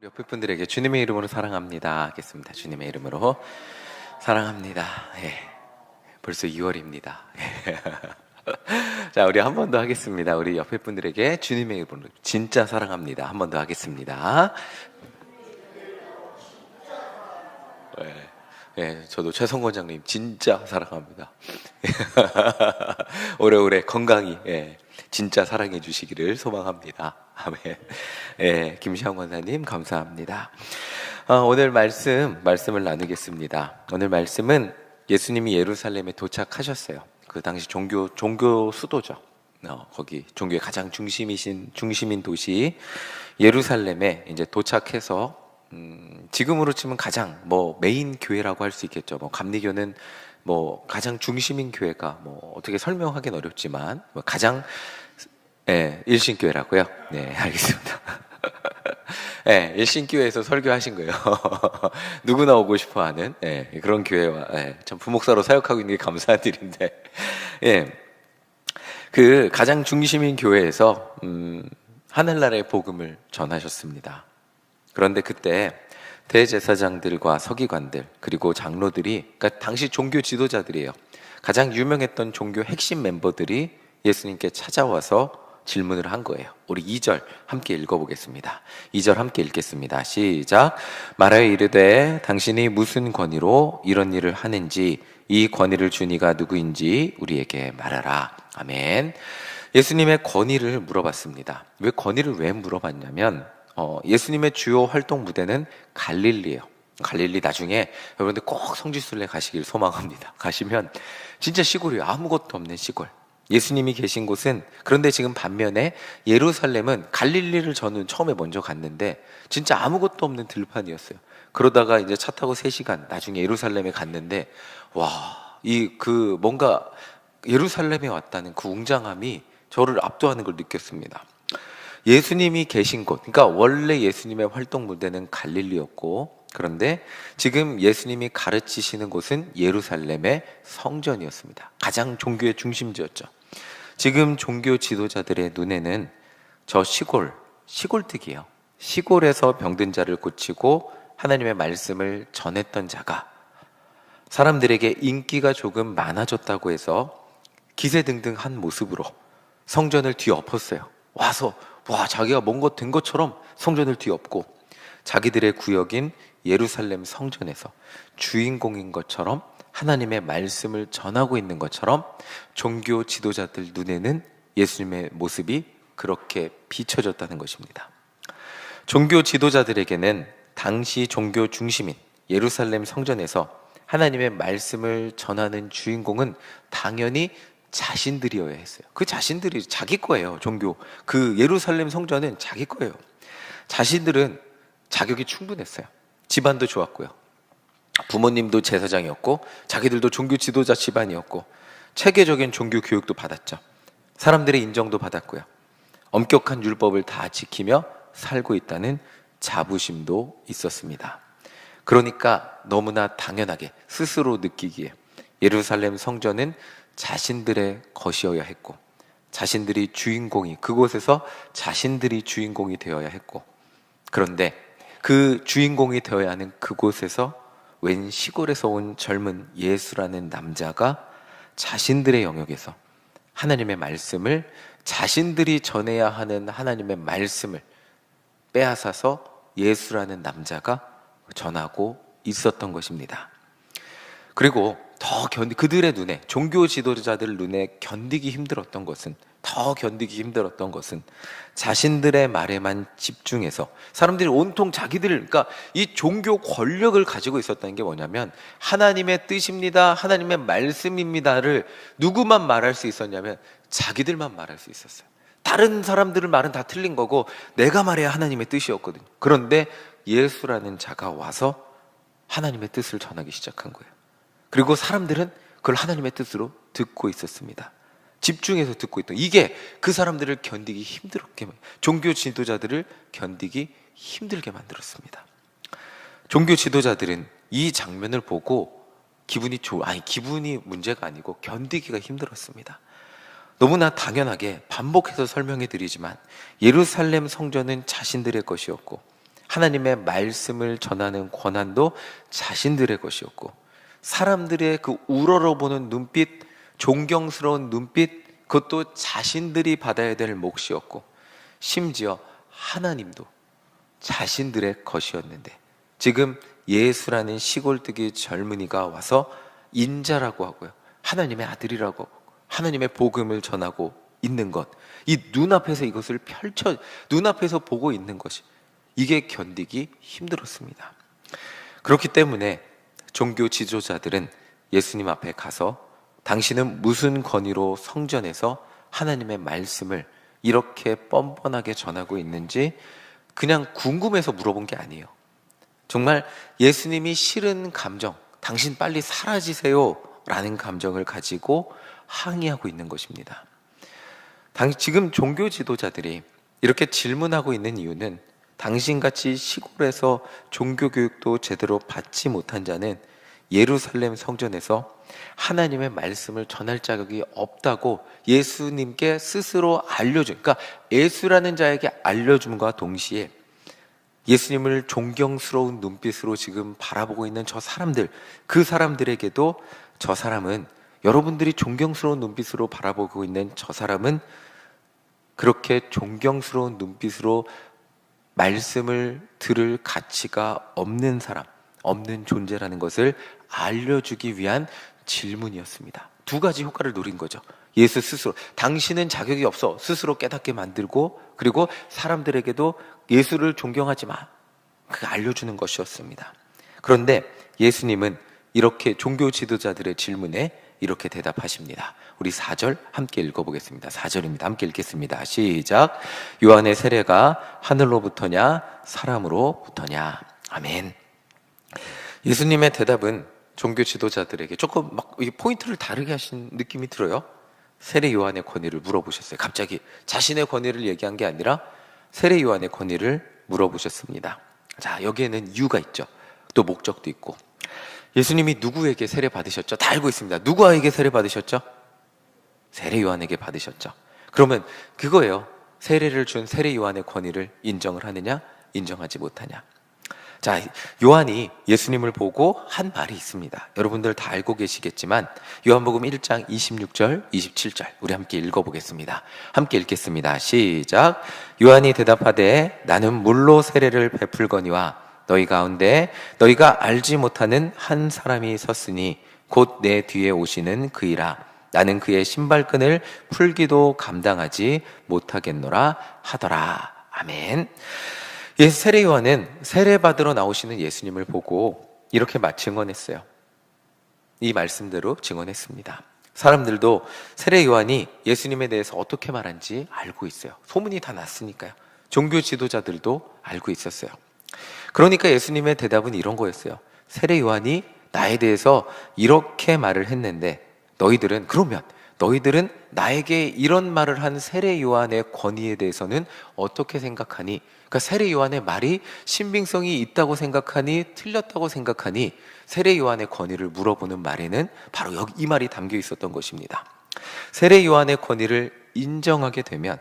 옆에 분들에게 주님의 이름으로 사랑합니다 하겠습니다. 주님의 이름으로 사랑합니다. 예. 벌써 2월입니다. 자, 우리 한 번 더 하겠습니다. 우리 옆에 분들에게 주님의 이름으로 진짜 사랑합니다. 한 번 더 하겠습니다. 예. 예, 저도 최성 원장님 진짜 사랑합니다. 오래오래 건강히 진짜 사랑해 주시기를 소망합니다. 아멘. 예, 김시영 권사님 감사합니다. 오늘 말씀을 나누겠습니다. 오늘 말씀은 예수님이 예루살렘에 도착하셨어요. 그 당시 종교 수도죠. 거기 종교의 가장 중심인 도시 예루살렘에 이제 도착해서 지금으로 치면 가장 메인 교회라고 할 수 있겠죠. 감리교는 가장 중심인 교회가 어떻게 설명하기는 어렵지만 가장 일신교회라고요. 네, 알겠습니다. 네, 일신교회에서 설교하신 거예요. 누구나 오고 싶어하는 그런 교회와 참 부목사로 사역하고 있는 게 감사한 일인데, 그 가장 중심인 교회에서 하늘나라의 복음을 전하셨습니다. 그런데 그때 대제사장들과 서기관들 그리고 장로들이, 그러니까 당시 종교 지도자들이에요. 가장 유명했던 종교 핵심 멤버들이 예수님께 찾아와서 질문을 한 거예요. 우리 2절 함께 읽어보겠습니다. 2절 함께 읽겠습니다. 시작. 말하여 이르되 당신이 무슨 권위로 이런 일을 하는지 이 권위를 준 이가 누구인지 우리에게 말하라. 아멘. 예수님의 권위를 물어봤습니다. 왜 권위를 왜 물어봤냐면 예수님의 주요 활동 무대는 갈릴리예요. 갈릴리 나중에 여러분들 꼭 성지순례 가시길 소망합니다. 가시면 진짜 시골이에요. 아무것도 없는 시골. 예수님이 계신 곳은, 그런데 지금 반면에 예루살렘은 갈릴리를 저는 처음에 먼저 갔는데 진짜 아무것도 없는 들판이었어요. 그러다가 이제 차 타고 3시간 나중에 예루살렘에 갔는데 뭔가 예루살렘에 왔다는 그 웅장함이 저를 압도하는 걸 느꼈습니다. 예수님이 계신 곳, 그러니까 원래 예수님의 활동 무대는 갈릴리였고, 그런데 지금 예수님이 가르치시는 곳은 예루살렘의 성전이었습니다. 가장 종교의 중심지였죠. 지금 종교 지도자들의 눈에는 저 시골뜨기예요. 시골에서 병든 자를 고치고 하나님의 말씀을 전했던 자가 사람들에게 인기가 조금 많아졌다고 해서 기세등등한 모습으로 성전을 뒤엎었어요. 와서 자기가 뭔가 된 것처럼 성전을 뒤엎고 자기들의 구역인 예루살렘 성전에서 주인공인 것처럼 하나님의 말씀을 전하고 있는 것처럼 종교 지도자들 눈에는 예수님의 모습이 그렇게 비춰졌다는 것입니다. 종교 지도자들에게는 당시 종교 중심인 예루살렘 성전에서 하나님의 말씀을 전하는 주인공은 당연히 자신들이어야 했어요. 그 자신들이 자기 거예요. 종교 그 예루살렘 성전은 자기 거예요. 자신들은 자격이 충분했어요. 집안도 좋았고요. 부모님도 제사장이었고 자기들도 종교 지도자 집안이었고 체계적인 종교 교육도 받았죠. 사람들의 인정도 받았고요. 엄격한 율법을 다 지키며 살고 있다는 자부심도 있었습니다. 그러니까 너무나 당연하게 스스로 느끼기에 예루살렘 성전은 자신들의 것이어야 했고 자신들이 그곳에서 자신들이 주인공이 되어야 했고, 그런데 그 주인공이 되어야 하는 그곳에서 웬 시골에서 온 젊은 예수라는 남자가 자신들의 영역에서 하나님의 말씀을, 자신들이 전해야 하는 하나님의 말씀을 빼앗아서 예수라는 남자가 전하고 있었던 것입니다. 그리고 그들의 눈에, 종교 지도자들 눈에 견디기 힘들었던 것은 자신들의 말에만 집중해서 사람들이 온통 그러니까 이 종교 권력을 가지고 있었다는 게 뭐냐면 하나님의 뜻입니다, 하나님의 말씀입니다를 누구만 말할 수 있었냐면 자기들만 말할 수 있었어요. 다른 사람들의 말은 다 틀린 거고 내가 말해야 하나님의 뜻이었거든요. 그런데 예수라는 자가 와서 하나님의 뜻을 전하기 시작한 거예요. 그리고 사람들은 그걸 하나님의 뜻으로 듣고 있었습니다. 집중해서 듣고 있던, 이게 그 사람들을 견디기 힘들게, 종교 지도자들을 견디기 힘들게 만들었습니다. 종교 지도자들은 이 장면을 보고 기분이 문제가 아니고 견디기가 힘들었습니다. 너무나 당연하게 반복해서 설명해 드리지만 예루살렘 성전은 자신들의 것이었고 하나님의 말씀을 전하는 권한도 자신들의 것이었고, 사람들의 그 우러러보는 눈빛, 존경스러운 눈빛, 그것도 자신들이 받아야 될 몫이었고, 심지어 하나님도 자신들의 것이었는데, 지금 예수라는 시골뜨기 젊은이가 와서 인자라고 하고요, 하나님의 아들이라고 하고, 하나님의 복음을 전하고 있는 것, 이 눈앞에서 이것을 눈앞에서 보고 있는 것이, 이게 견디기 힘들었습니다. 그렇기 때문에 종교 지도자들은 예수님 앞에 가서 당신은 무슨 권위로 성전에서 하나님의 말씀을 이렇게 뻔뻔하게 전하고 있는지 그냥 궁금해서 물어본 게 아니에요. 정말 예수님이 싫은 감정, 당신 빨리 사라지세요 라는 감정을 가지고 항의하고 있는 것입니다. 지금 종교 지도자들이 이렇게 질문하고 있는 이유는, 당신같이 시골에서 종교 교육도 제대로 받지 못한 자는 예루살렘 성전에서 하나님의 말씀을 전할 자격이 없다고 예수님께 스스로 그러니까 예수라는 자에게 알려줌과 동시에 예수님을 존경스러운 눈빛으로 지금 바라보고 있는 저 사람들, 그 사람들에게도 저 사람은, 여러분들이 존경스러운 눈빛으로 바라보고 있는 저 사람은 그렇게 존경스러운 눈빛으로 말씀을 들을 가치가 없는 사람, 없는 존재라는 것을 알려주기 위한 질문이었습니다. 두 가지 효과를 노린 거죠. 예수 스스로, 당신은 자격이 없어 스스로 깨닫게 만들고, 그리고 사람들에게도 예수를 존경하지 마, 그 알려주는 것이었습니다. 그런데 예수님은 이렇게 종교 지도자들의 질문에 이렇게 대답하십니다. 우리 4절 함께 읽어보겠습니다. 4절입니다. 함께 읽겠습니다. 시작. 요한의 세례가 하늘로부터냐 사람으로부터냐. 아멘. 예수님의 대답은 종교 지도자들에게 조금 막 포인트를 다르게 하신 느낌이 들어요. 세례 요한의 권위를 물어보셨어요. 갑자기 자신의 권위를 얘기한 게 아니라 세례 요한의 권위를 물어보셨습니다. 자, 여기에는 이유가 있죠. 또 목적도 있고. 예수님이 누구에게 세례 받으셨죠? 다 알고 있습니다. 누구에게 세례 받으셨죠? 세례 요한에게 받으셨죠. 그러면 그거예요. 세례를 준 세례 요한의 권위를 인정을 하느냐, 인정하지 못하냐. 자, 요한이 예수님을 보고 한 말이 있습니다. 여러분들 다 알고 계시겠지만 요한복음 1장 26절, 27절 우리 함께 읽어보겠습니다. 함께 읽겠습니다. 시작. 요한이 대답하되 나는 물로 세례를 베풀거니와 너희 가운데 너희가 알지 못하는 한 사람이 섰으니 곧 내 뒤에 오시는 그이라. 나는 그의 신발끈을 풀기도 감당하지 못하겠노라 하더라. 아멘. 세례 요한은 세례 받으러 나오시는 예수님을 보고 이렇게 증언했어요. 이 말씀대로 증언했습니다. 사람들도 세례 요한이 예수님에 대해서 어떻게 말한지 알고 있어요. 소문이 다 났으니까요. 종교 지도자들도 알고 있었어요. 그러니까 예수님의 대답은 이런 거였어요. 세례 요한이 나에 대해서 이렇게 말을 했는데 너희들은 나에게 이런 말을 한 세례 요한의 권위에 대해서는 어떻게 생각하니? 그러니까 세례 요한의 말이 신빙성이 있다고 생각하니 틀렸다고 생각하니? 세례 요한의 권위를 물어보는 말에는 바로 이 말이 담겨 있었던 것입니다. 세례 요한의 권위를 인정하게 되면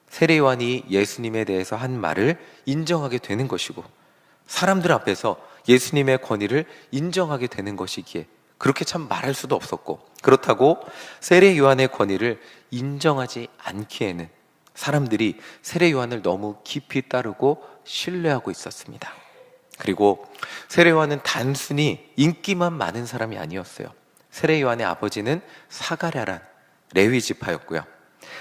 세례 요한이 예수님에 대해서 한 말을 인정하게 되는 것이고, 사람들 앞에서 예수님의 권위를 인정하게 되는 것이기에 그렇게 참 말할 수도 없었고, 그렇다고 세례 요한의 권위를 인정하지 않기에는 사람들이 세례 요한을 너무 깊이 따르고 신뢰하고 있었습니다. 그리고 세례 요한은 단순히 인기만 많은 사람이 아니었어요. 세례 요한의 아버지는 사가랴란 레위 지파였고요.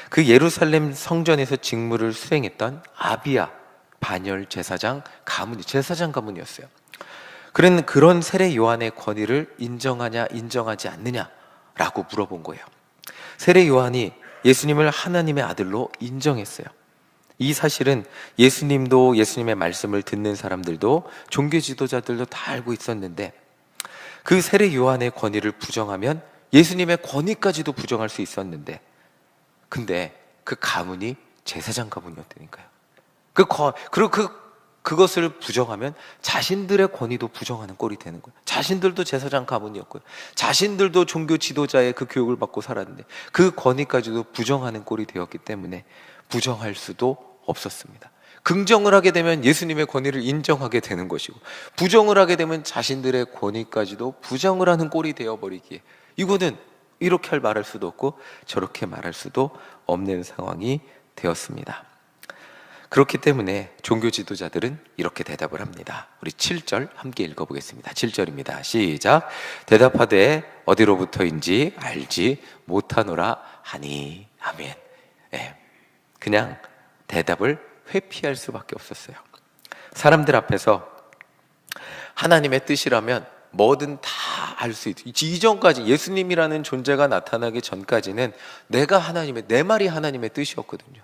그 예루살렘 성전에서 직무를 수행했던 아비야 반열 제사장 가문이었어요. 그런 세례 요한의 권위를 인정하냐 인정하지 않느냐라고 물어본 거예요. 세례 요한이 예수님을 하나님의 아들로 인정했어요. 이 사실은 예수님도, 예수님의 말씀을 듣는 사람들도, 종교 지도자들도 다 알고 있었는데, 그 세례 요한의 권위를 부정하면 예수님의 권위까지도 부정할 수 있었는데, 근데 그 가문이 제사장 가문이었다니까요. 그것을 부정하면 자신들의 권위도 부정하는 꼴이 되는 거예요. 자신들도 제사장 가문이었고요. 자신들도 종교 지도자의 그 교육을 받고 살았는데 그 권위까지도 부정하는 꼴이 되었기 때문에 부정할 수도 없었습니다. 긍정을 하게 되면 예수님의 권위를 인정하게 되는 것이고, 부정을 하게 되면 자신들의 권위까지도 부정을 하는 꼴이 되어버리기에, 이거는 이렇게 말할 수도 없고 저렇게 말할 수도 없는 상황이 되었습니다. 그렇기 때문에 종교 지도자들은 이렇게 대답을 합니다. 우리 7절 함께 읽어보겠습니다. 7절입니다. 시작. 대답하되 어디로부터인지 알지 못하노라 하니. 아멘. 네. 그냥 대답을 회피할 수밖에 없었어요. 사람들 앞에서 하나님의 뜻이라면 뭐든 다 알 수 있고, 이전까지 예수님이라는 존재가 나타나기 전까지는 내가 하나님의, 내 말이 하나님의 뜻이었거든요.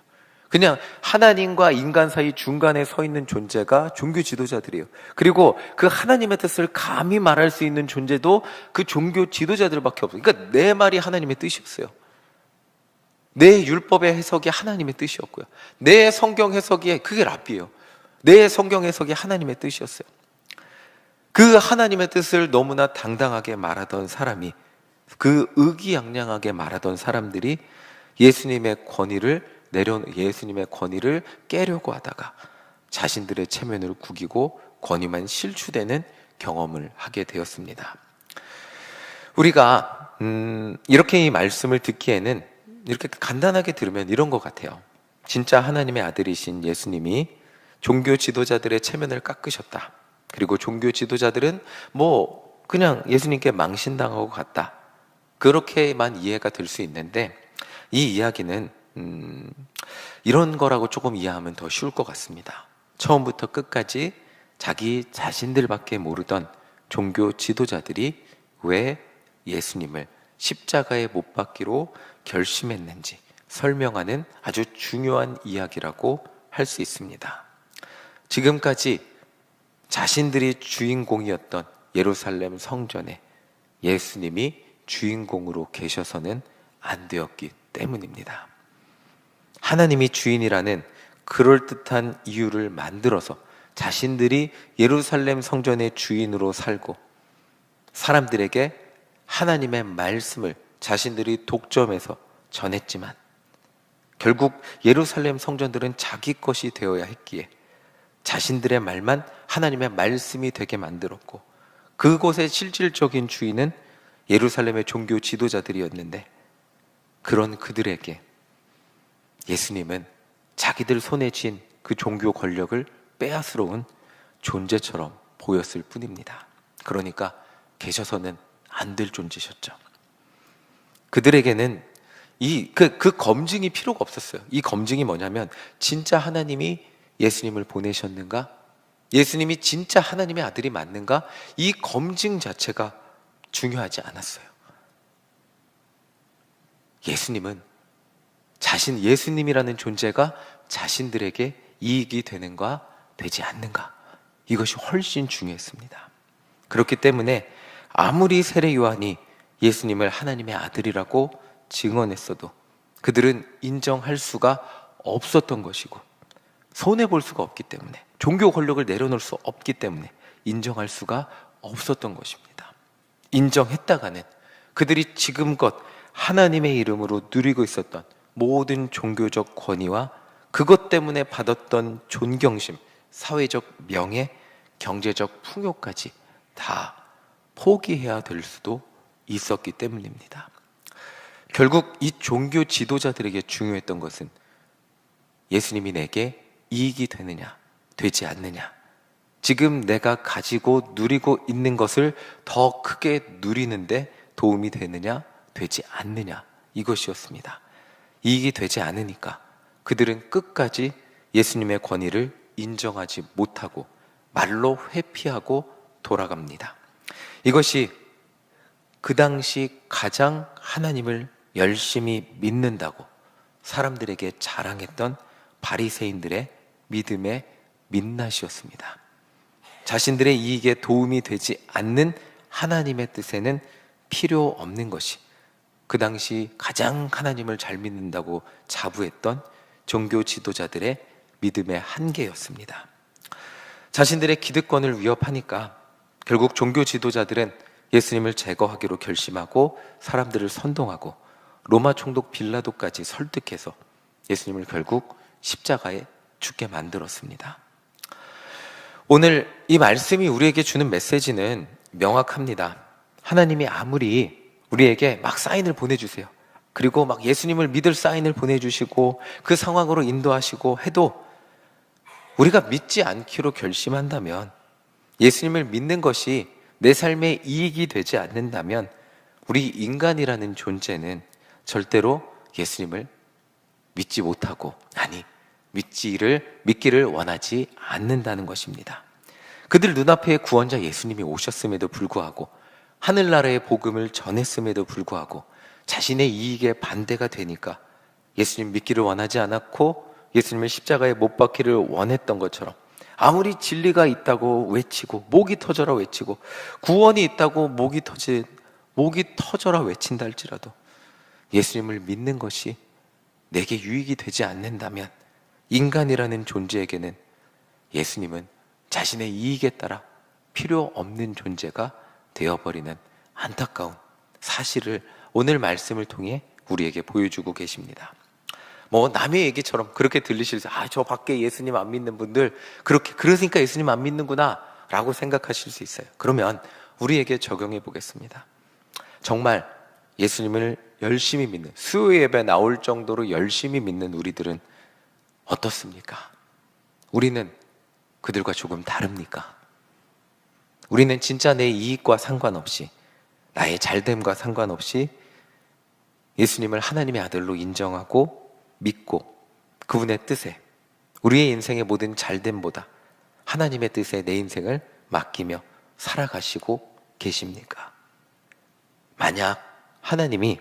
그냥 하나님과 인간 사이 중간에 서 있는 존재가 종교 지도자들이에요. 그리고 그 하나님의 뜻을 감히 말할 수 있는 존재도 그 종교 지도자들밖에 없어요. 그러니까 내 말이 하나님의 뜻이었어요. 내 율법의 해석이 하나님의 뜻이었고요. 내 성경 해석이, 그게 랍비예요. 내 성경 해석이 하나님의 뜻이었어요. 그 하나님의 뜻을 너무나 당당하게 말하던 사람이, 그 의기양양하게 말하던 사람들이 예수님의 권위를 깨려고 하다가 자신들의 체면을 구기고 권위만 실추되는 경험을 하게 되었습니다. 우리가 이렇게 이 말씀을 듣기에는, 이렇게 간단하게 들으면 이런 것 같아요. 진짜 하나님의 아들이신 예수님이 종교 지도자들의 체면을 깎으셨다. 그리고 종교 지도자들은 뭐 그냥 예수님께 망신당하고 갔다. 그렇게만 이해가 될 수 있는데, 이 이야기는 이런 거라고 조금 이해하면 더 쉬울 것 같습니다. 처음부터 끝까지 자기 자신들밖에 모르던 종교 지도자들이 왜 예수님을 십자가에 못 박기로 결심했는지 설명하는 아주 중요한 이야기라고 할 수 있습니다. 지금까지 자신들이 주인공이었던 예루살렘 성전에 예수님이 주인공으로 계셔서는 안 되었기 때문입니다. 하나님이 주인이라는 그럴듯한 이유를 만들어서 자신들이 예루살렘 성전의 주인으로 살고, 사람들에게 하나님의 말씀을 자신들이 독점해서 전했지만, 결국 예루살렘 성전들은 자기 것이 되어야 했기에 자신들의 말만 하나님의 말씀이 되게 만들었고, 그곳의 실질적인 주인은 예루살렘의 종교 지도자들이었는데, 그런 그들에게 예수님은 자기들 손에 쥔 그 종교 권력을 빼앗으러온 존재처럼 보였을 뿐입니다. 그러니까 계셔서는 안 될 존재셨죠. 그들에게는 그 검증이 필요가 없었어요. 이 검증이 뭐냐면, 진짜 하나님이 예수님을 보내셨는가? 예수님이 진짜 하나님의 아들이 맞는가? 이 검증 자체가 중요하지 않았어요. 예수님이라는 존재가 자신들에게 이익이 되는가 되지 않는가, 이것이 훨씬 중요했습니다. 그렇기 때문에 아무리 세례 요한이 예수님을 하나님의 아들이라고 증언했어도 그들은 인정할 수가 없었던 것이고, 손해볼 수가 없기 때문에, 종교 권력을 내려놓을 수 없기 때문에 인정할 수가 없었던 것입니다. 인정했다가는 그들이 지금껏 하나님의 이름으로 누리고 있었던 모든 종교적 권위와 그것 때문에 받았던 존경심, 사회적 명예, 경제적 풍요까지 다 포기해야 될 수도 있었기 때문입니다. 결국 이 종교 지도자들에게 중요했던 것은 예수님이 내게 이익이 되느냐, 되지 않느냐, 지금 내가 가지고 누리고 있는 것을 더 크게 누리는데 도움이 되느냐, 되지 않느냐, 이것이었습니다. 이익이 되지 않으니까 그들은 끝까지 예수님의 권위를 인정하지 못하고 말로 회피하고 돌아갑니다. 이것이 그 당시 가장 하나님을 열심히 믿는다고 사람들에게 자랑했던 바리새인들의 믿음의 민낯이었습니다. 자신들의 이익에 도움이 되지 않는 하나님의 뜻에는 필요 없는 것이 그 당시 가장 하나님을 잘 믿는다고 자부했던 종교 지도자들의 믿음의 한계였습니다. 자신들의 기득권을 위협하니까 결국 종교 지도자들은 예수님을 제거하기로 결심하고 사람들을 선동하고 로마 총독 빌라도까지 설득해서 예수님을 결국 십자가에 죽게 만들었습니다. 오늘 이 말씀이 우리에게 주는 메시지는 명확합니다. 하나님이 아무리 우리에게 막 사인을 보내주세요. 그리고 막 예수님을 믿을 사인을 보내주시고 그 상황으로 인도하시고 해도 우리가 믿지 않기로 결심한다면, 예수님을 믿는 것이 내 삶에 이익이 되지 않는다면 우리 인간이라는 존재는 절대로 예수님을 믿지 못하고, 아니 믿기를 원하지 않는다는 것입니다. 그들 눈앞에 구원자 예수님이 오셨음에도 불구하고, 하늘나라의 복음을 전했음에도 불구하고 자신의 이익에 반대가 되니까 예수님 믿기를 원하지 않았고 예수님을 십자가에 못 박기를 원했던 것처럼, 아무리 진리가 있다고 외치고 목이 터져라 외치고 구원이 있다고 목이 터져라 외친다 할지라도 예수님을 믿는 것이 내게 유익이 되지 않는다면 인간이라는 존재에게는 예수님은 자신의 이익에 따라 필요 없는 존재가 되어버리는 안타까운 사실을 오늘 말씀을 통해 우리에게 보여주고 계십니다. 남의 얘기처럼 그렇게 들리실 때, 저 밖에 예수님 안 믿는 분들 그러니까 예수님 안 믿는구나 라고 생각하실 수 있어요. 그러면 우리에게 적용해 보겠습니다. 정말 예수님을 열심히 믿는, 수요 예배 나올 정도로 열심히 믿는 우리들은 어떻습니까? 우리는 그들과 조금 다릅니까? 우리는 진짜 내 이익과 상관없이, 나의 잘됨과 상관없이 예수님을 하나님의 아들로 인정하고 믿고 그분의 뜻에, 우리의 인생의 모든 잘됨보다 하나님의 뜻에 내 인생을 맡기며 살아가시고 계십니까? 만약 하나님이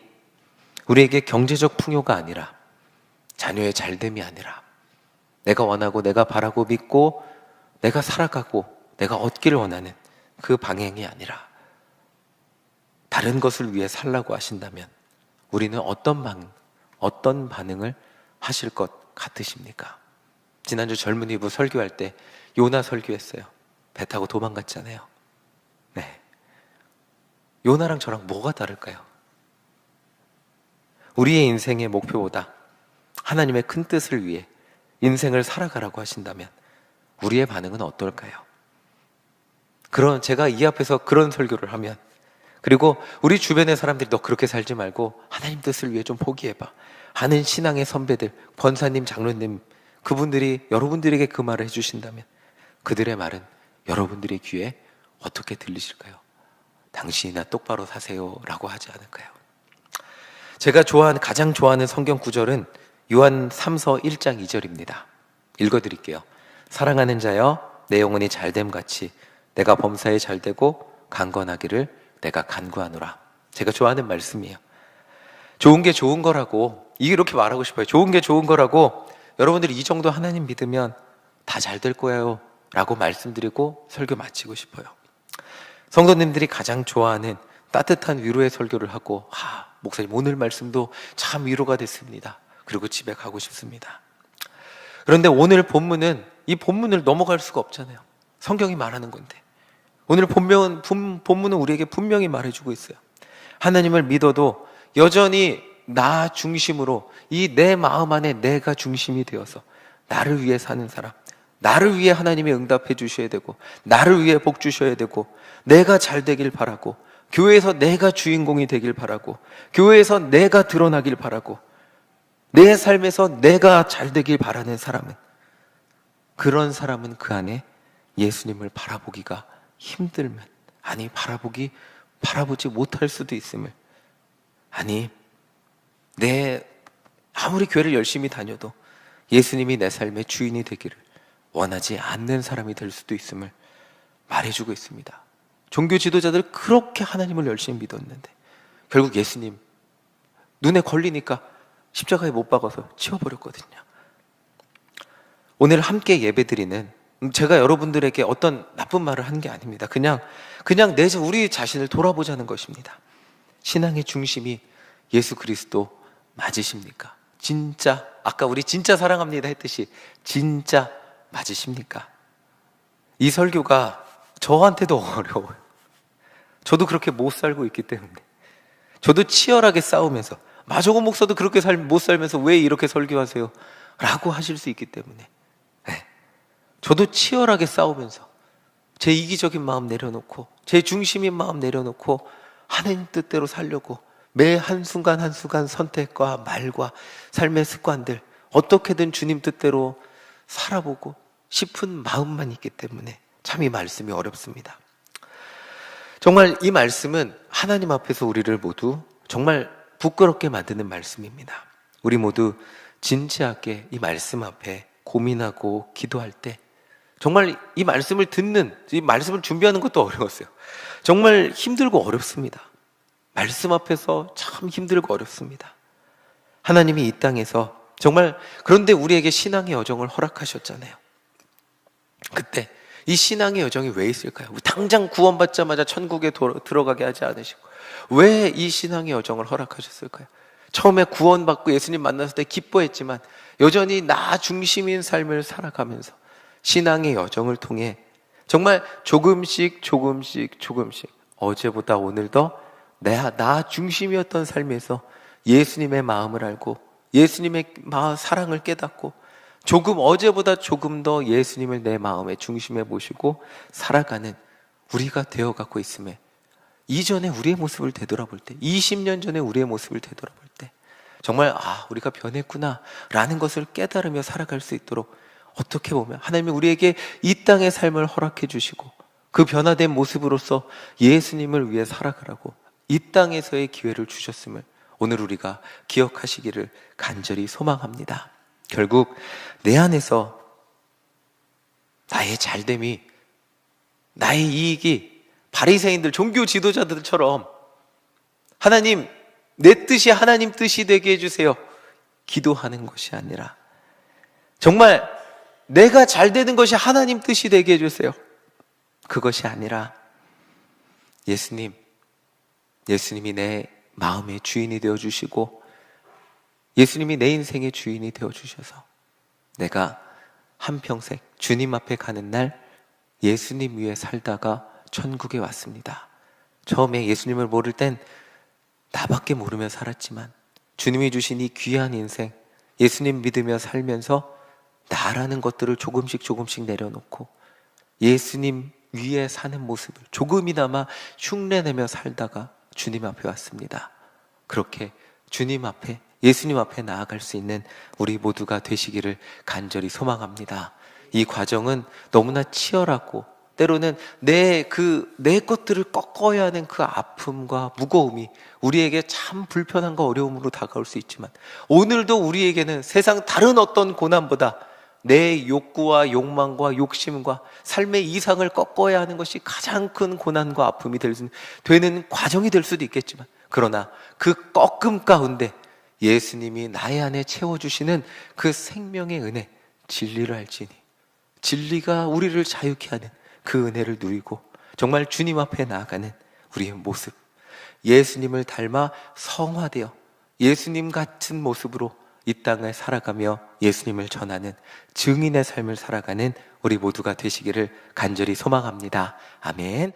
우리에게 경제적 풍요가 아니라, 자녀의 잘됨이 아니라, 내가 원하고 내가 바라고 믿고 내가 살아가고 내가 얻기를 원하는 그 방향이 아니라 다른 것을 위해 살라고 하신다면 우리는 어떤 반응을 하실 것 같으십니까? 지난주 젊은이부 설교할 때 요나 설교했어요. 배 타고 도망갔잖아요. 네. 요나랑 저랑 뭐가 다를까요? 우리의 인생의 목표보다 하나님의 큰 뜻을 위해 인생을 살아가라고 하신다면 우리의 반응은 어떨까요? 제가 이 앞에서 그런 설교를 하면, 그리고 우리 주변의 사람들이 너 그렇게 살지 말고 하나님 뜻을 위해 좀 포기해봐 하는 신앙의 선배들, 권사님, 장로님, 그분들이 여러분들에게 그 말을 해주신다면 그들의 말은 여러분들의 귀에 어떻게 들리실까요? 당신이나 똑바로 사세요 라고 하지 않을까요? 제가 가장 좋아하는 성경 구절은 요한 3서 1장 2절입니다. 읽어드릴게요. 사랑하는 자여, 내 영혼이 잘됨같이 내가 범사에 잘되고 강건하기를 내가 간구하노라. 제가 좋아하는 말씀이에요. 좋은 게 좋은 거라고, 이렇게 말하고 싶어요. 좋은 게 좋은 거라고, 여러분들이 이 정도 하나님 믿으면 다 잘 될 거예요 라고 말씀드리고 설교 마치고 싶어요. 성도님들이 가장 좋아하는 따뜻한 위로의 설교를 하고, 목사님 오늘 말씀도 참 위로가 됐습니다. 그리고 집에 가고 싶습니다. 그런데 오늘 본문은, 이 본문을 넘어갈 수가 없잖아요. 성경이 말하는 건데. 오늘 본문은 우리에게 분명히 말해주고 있어요. 하나님을 믿어도 여전히 나 중심으로, 이 내 마음 안에 내가 중심이 되어서 나를 위해 사는 사람, 나를 위해 하나님이 응답해 주셔야 되고, 나를 위해 복 주셔야 되고, 내가 잘 되길 바라고, 교회에서 내가 주인공이 되길 바라고, 교회에서 내가 드러나길 바라고, 내 삶에서 내가 잘 되길 바라는 사람은, 그런 사람은 그 안에 예수님을 바라보기가 힘들면, 아니 바라보지 못할 수도 있음을, 아니 아무리 교회를 열심히 다녀도 예수님이 내 삶의 주인이 되기를 원하지 않는 사람이 될 수도 있음을 말해주고 있습니다. 종교 지도자들 그렇게 하나님을 열심히 믿었는데 결국 예수님 눈에 걸리니까 십자가에 못 박아서 치워버렸거든요. 오늘 함께 예배드리는, 제가 여러분들에게 어떤 나쁜 말을 한 게 아닙니다. 그냥 우리 자신을 돌아보자는 것입니다. 신앙의 중심이 예수 그리스도 맞으십니까? 진짜 아까 우리 진짜 사랑합니다 했듯이 진짜 맞으십니까? 이 설교가 저한테도 어려워요. 저도 그렇게 못 살고 있기 때문에, 저도 치열하게 싸우면서, 마조고 목사도 그렇게 못 살면서 왜 이렇게 설교하세요? 라고 하실 수 있기 때문에 저도 치열하게 싸우면서 제 이기적인 마음 내려놓고 제 중심인 마음 내려놓고 하나님 뜻대로 살려고 매 한순간 한순간 선택과 말과 삶의 습관들 어떻게든 주님 뜻대로 살아보고 싶은 마음만 있기 때문에 참 이 말씀이 어렵습니다. 정말 이 말씀은 하나님 앞에서 우리를 모두 정말 부끄럽게 만드는 말씀입니다. 우리 모두 진지하게 이 말씀 앞에 고민하고 기도할 때 정말 이 말씀을 듣는, 이 말씀을 준비하는 것도 어려웠어요. 정말 힘들고 어렵습니다. 말씀 앞에서 참 힘들고 어렵습니다. 하나님이 이 땅에서 정말 그런데 우리에게 신앙의 여정을 허락하셨잖아요. 그때 이 신앙의 여정이 왜 있을까요? 당장 구원받자마자 천국에 들어가게 하지 않으시고 왜 이 신앙의 여정을 허락하셨을까요? 처음에 구원받고 예수님 만났을 때 기뻐했지만 여전히 나 중심인 삶을 살아가면서 신앙의 여정을 통해 정말 조금씩 어제보다 오늘 더 나 중심이었던 삶에서 예수님의 마음을 알고 예수님의 사랑을 깨닫고 어제보다 조금 더 예수님을 내 마음의 중심에 모시고 살아가는 우리가 되어가고 있음에 이전에 우리의 모습을 되돌아볼 때 20년 전에 우리의 모습을 되돌아볼 때 정말 우리가 변했구나 라는 것을 깨달으며 살아갈 수 있도록 어떻게 보면 하나님이 우리에게 이 땅의 삶을 허락해 주시고 그 변화된 모습으로서 예수님을 위해 살아가라고 이 땅에서의 기회를 주셨음을 오늘 우리가 기억하시기를 간절히 소망합니다. 결국 내 안에서 나의 잘됨이, 나의 이익이 바리새인들, 종교 지도자들처럼 하나님, 내 뜻이 하나님 뜻이 되게 해주세요 기도하는 것이 아니라 정말 내가 잘 되는 것이 하나님 뜻이 되게 해주세요 그것이 아니라 예수님이 내 마음의 주인이 되어주시고 예수님이 내 인생의 주인이 되어주셔서 내가 한평생 주님 앞에 가는 날 예수님 위에 살다가 천국에 왔습니다. 처음에 예수님을 모를 땐 나밖에 모르며 살았지만 주님이 주신 이 귀한 인생 예수님 믿으며 살면서 나라는 것들을 조금씩 내려놓고 예수님 위에 사는 모습을 조금이나마 흉내내며 살다가 주님 앞에 왔습니다. 그렇게 주님 앞에 예수님 앞에 나아갈 수 있는 우리 모두가 되시기를 간절히 소망합니다. 이 과정은 너무나 치열하고 때로는 내 것들을 꺾어야 하는 그 아픔과 무거움이 우리에게 참 불편함과 어려움으로 다가올 수 있지만 오늘도 우리에게는 세상 다른 어떤 고난보다 내 욕구와 욕망과 욕심과 삶의 이상을 꺾어야 하는 것이 가장 큰 고난과 아픔이 되는 과정이 될 수도 있겠지만 그러나 그 꺾음 가운데 예수님이 나의 안에 채워주시는 그 생명의 은혜, 진리를 알지니 진리가 우리를 자유케 하는 그 은혜를 누리고 정말 주님 앞에 나아가는 우리의 모습, 예수님을 닮아 성화되어 예수님 같은 모습으로 이 땅을 살아가며 예수님을 전하는 증인의 삶을 살아가는 우리 모두가 되시기를 간절히 소망합니다. 아멘.